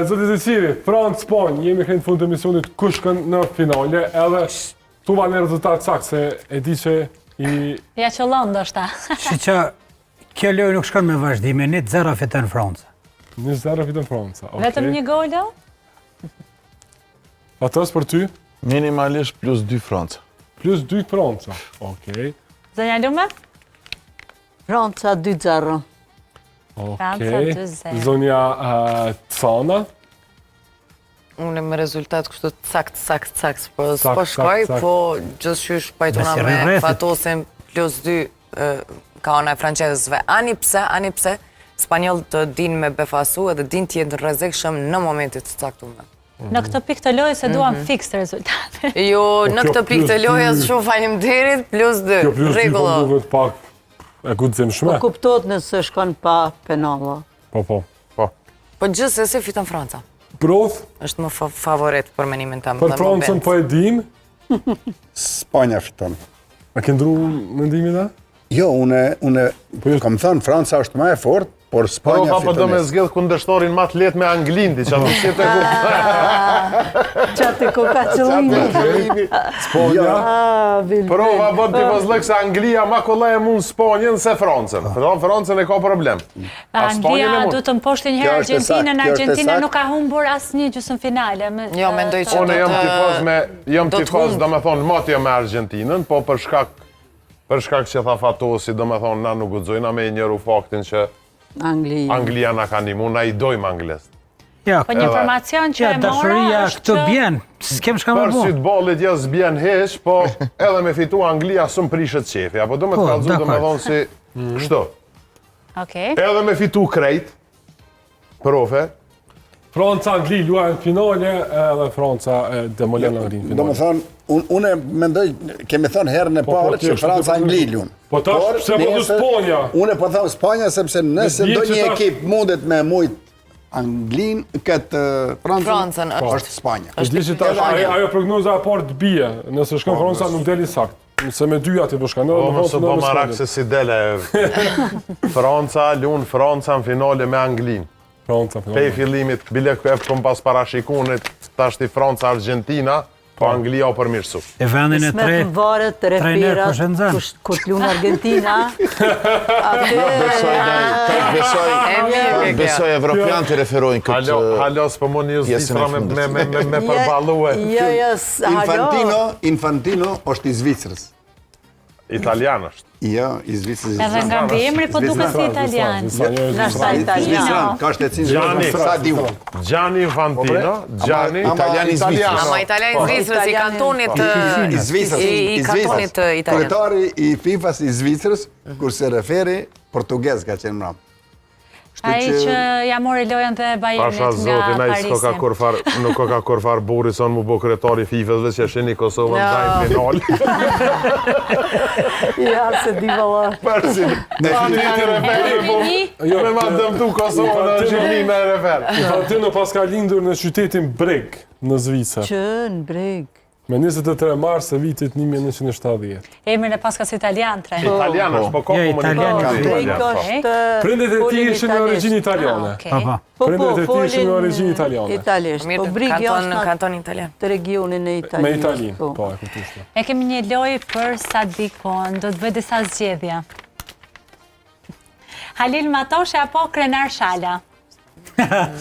Zoti Zeciri, Francë, Spanjë, jemi kënë fund të emisionit kush shkon në finale, edhe tu va në rezultat sakt, se e di që i... Ja qëllon ndoshta. Që që kjo lojë nuk shkon me vazhdime, 1-0 fiton Franca. 1-0 fiton Franca, okej. Vetëm një golo? Atos për ty? Minimalisht plus 2 Franca. Plus 2 Franca, okej. Zonja Lume? Franca 2-0. Franca Okej. 2-0. Zonja Cana? Unë me rezultat kështu sakt, po Sakt, s'po shkoj, sakt. po gjithçysh pajtuna Besi me rrethit. fatosin plus 2 ka ona e francezësve. Ani pse, spanjollët të din me befasu edhe din t'jenë rrezikshëm në momentit të caktuar. Në këtë pikë të lojës e duam fiks të rezultate. Jo, në kjo këtë pikë të plus lojës dy- shumë faleminderit, plus 2. Kjo plus 2 po Rregullo. duket pak e guxim Po shme. kuptohet nëse shkon pa penalla. Po. Po gjithsesi fiton Franca. Prof, Është më favorit për menimin tim. për Francën po e dim, Spanja fiton. a ke ndru mendimin da? Jo, une jo- kam thënë Franca është më e fortë, por Spanja Po do me fiton. zgjedh kundërshtarin më të lehtë me Anglin, di çfarë si të Qatë koka qëllimi. Spanja, Prova bën tifozllëk se Anglia ma kollaj e mund Spanjën se Francën. Francën e ka problem. A Spanjën e Anglia mund. du të mposhti një herë Kjo është e Argentinën, saktë, kjo është e Argentina saktë. nuk ka humbur asnjë gjysmëfinale. Jo, mendoj që Unë jam do të tifoz, humb. do me thonë, motja me Argentinën, po për shkak që tha Fatosi, do me thonë, na nuk guxojna me njëru faktin që Anglia. Anglia na ka ndihmu, na i dojmë Anglisë. Ja, Po një informacion që ja e mora dashuria është këtu që... bjen, s'kem shka më Për bu. sytë bollit jo s'bjen heq, po edhe me fitu Anglia s'm prishet qefi, apo do me të Po, kalzu, do me dakor. thonë si kështu. Okej. Edhe me fitu krejt, profe, Franca, Angli luajnë finale, edhe Franca e demolon Anglinë Do më finale. thonë, unë mendoj, kemi thënë herën e parë tjerë, që Franca shumë të Angli luan. Po tash, pse po du Spanja? Unë po them Spanja sepse nëse Di do që një tash- ekip mundet me mujt Anglin, këtë Francën është Spanja. E di që tash ajo prognoza e parë të bie, nëse shkon Franca nuk deli sakt. Nëse me dyja ti po shkon, po do mësë po marak se si dele. Franca luan Franca në finale me Anglin. Franca Pej finale. fillimit, bile kom pas parashikunit, tash ti Franca Argentina, po Anglia o përmirësu. E vendin e Smet tre, në varet, trajner referat, Koshenzan. kur t'lunë Argentina. Besoj Evropian të referojnë këtë... Halo, s'po mund një pjesën e zdi fundit. me përbalue. Jo, Infantino është i Zvicrës. Italian është. Jo, i Zvicrës. Edhe nga emri po duket si italian. Nashta italian. Ka shtetësin Gjani. sa diu. Gianni Infantino, Gianni Italiani Italiano. Ama italian i Zvicrës, i kantonit I Zvicrës. i kantonit italian. Kryetari i FIFA-s i Zvicrës, kurse referi portugez ka qenë mram. Ai që ja mori lojën dhe Bayernit Pasha zotin, nga ai nuk ka kurfar buri son mu bo kryetari FIFA-s veç që shini Kosovën ndaj final. Ja, se di valla. Përsi, tani ti referi, po me ma dëmtu Kosovën në Shqipni me refer. Infantino pas ka lindur në qytetin Breg, në Zvicër, Që në breg. me 23 mars të vitit 1970. Emrin e paskas italian tre. Italian është, po ka Ja, komunikatë italian. Breg italian. është... Prindet e tij folin ishin me origjinë italiane. Okej. pa. Prindet e tij ishin me origjinë italiane. Italisht. Po Mirë, breg është kanton italian. të regionin e Italijës. Me Italinë, po, e kuptueshme. E kemi një lojë për Sadikon, do të bëj disa zgjedhje. Halil Matoshe apo Krenar Shala?